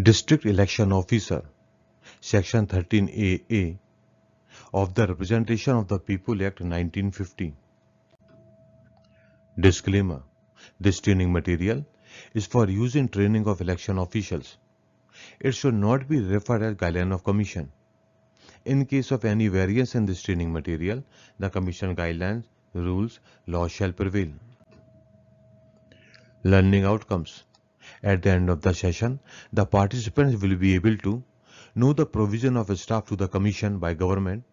District Election Officer, Section 13AA of the Representation of the People Act 1950. Disclaimer: this training material is for use in training of election officials. It should not be referred as guideline of Commission. In case of any variance in this training material, the Commission guidelines, rules, laws shall prevail. Learning outcomes. At the end of the session, the participants will be able to know the provision of staff to the Commission by government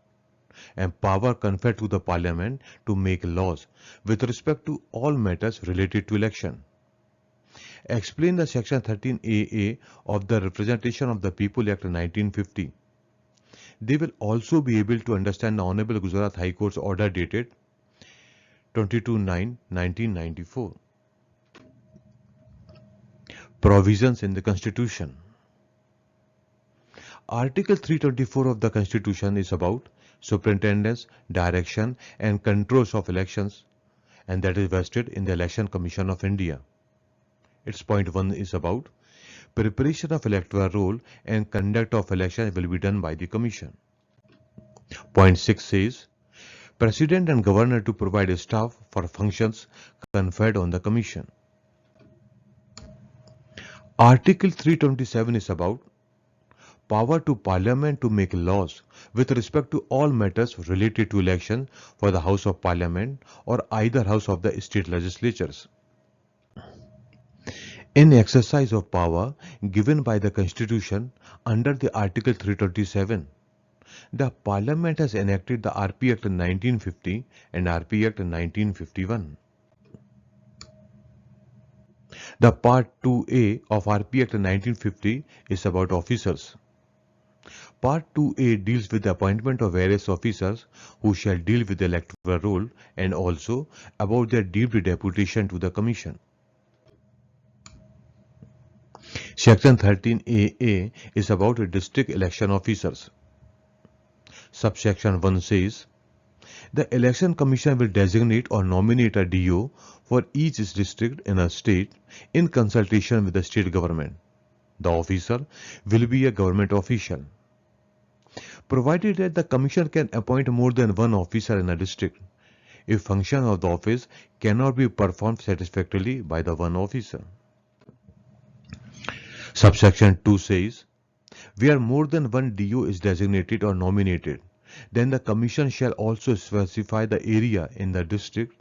and power conferred to the Parliament to make laws with respect to all matters related to election. Explain the Section 13AA of the Representation of the People Act 1950. They will also be able to understand the Honorable Gujarat High Court's order dated 22/9/1994. Provisions in the Constitution. Article 324 of the Constitution is about superintendence, direction and controls of elections, and that is vested in the Election Commission of India. Its point 1 is about preparation of electoral roll and conduct of election will be done by the Commission. Point 6 says President and Governor to provide staff for functions conferred on the Commission. Article 327 is about power to Parliament to make laws with respect to all matters related to election for the House of Parliament or either house of the state legislatures. In exercise of power given by the Constitution under the Article 327, the Parliament has enacted the RP Act 1950 and RP Act 1951. The Part 2A of RP Act 1950 is about officers. Part 2A deals with the appointment of various officers who shall deal with the electoral roll and also about their deemed deputation to the Commission. Section 13AA is about district election officers. Subsection 1 says, the Election Commission will designate or nominate a DO for each district in a state in consultation with the state government. The officer will be a government official. Provided that the Commission can appoint more than one officer in a district, if function of the office cannot be performed satisfactorily by the one officer. Subsection 2 says, where more than one DO is designated or nominated, then the Commission shall also specify the area in the district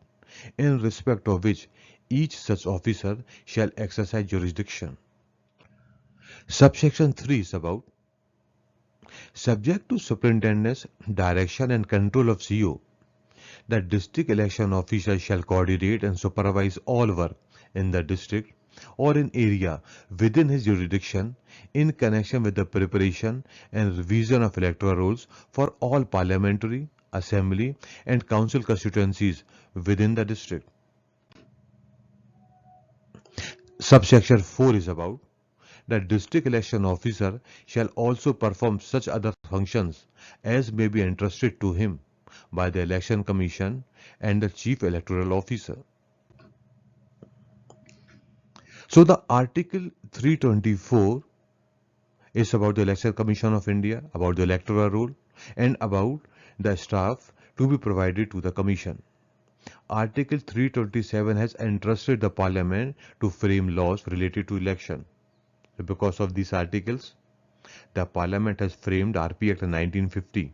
in respect of which each such officer shall exercise jurisdiction. Subsection 3 is about subject to superintendence, direction and control of CO, the district election officer shall coordinate and supervise all work in the district or in area within his jurisdiction in connection with the preparation and revision of electoral rolls for all parliamentary, assembly and council constituencies within the district. Subsection 4 is about the district election officer shall also perform such other functions as may be entrusted to him by the Election Commission and the Chief Electoral Officer. So the Article 324 is about the Election Commission of India, about the electoral roll and about the staff to be provided to the Commission. Article 327 has entrusted the Parliament to frame laws related to election. Because of these articles, the Parliament has framed RP Act 1950.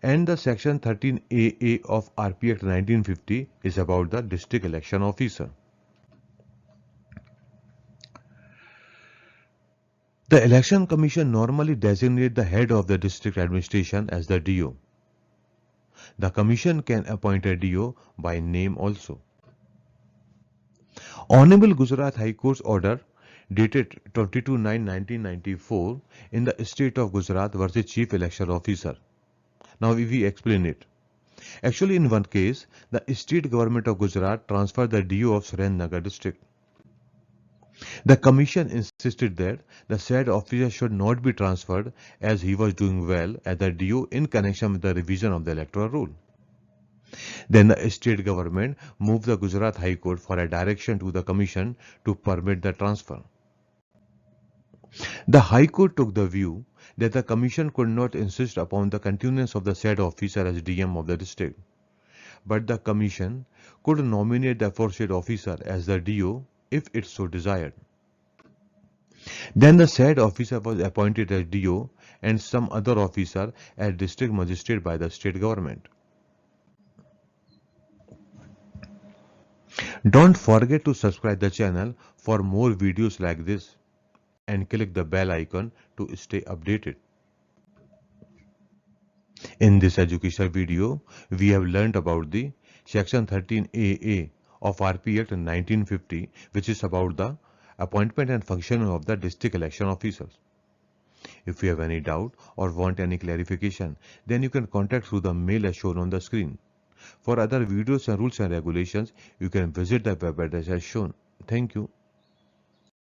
And the Section 13AA of RP Act 1950 is about the district election officer. The Election Commission normally designates the head of the district administration as the DO. The Commission can appoint a DO by name also. Honorable Gujarat High Court's order dated 22/9/1994 in the state of Gujarat versus Chief Election Officer. Now we explain it. Actually, in one case, the state government of Gujarat transferred the DO of Surendranagar district. The Commission insisted that the said officer should not be transferred as he was doing well as the DO in connection with the revision of the electoral roll. Then the state government moved the Gujarat High Court for a direction to the Commission to permit the transfer. The High Court took the view that the Commission could not insist upon the continuance of the said officer as DM of the district, but the Commission could nominate the aforesaid officer as the DO if it so desired. Then the said officer was appointed as DO and some other officer as district magistrate by the state government. Don't forget to subscribe the channel for more videos like this and click the bell icon to stay updated. In this educational video, we have learned about the Section 13AA of RP Act 1950, which is about the appointment and functioning of the district election officers. If you have any doubt or want any clarification, then you can contact through the mail as shown on the screen. For other videos and rules and regulations, you can visit the web address as shown. Thank you.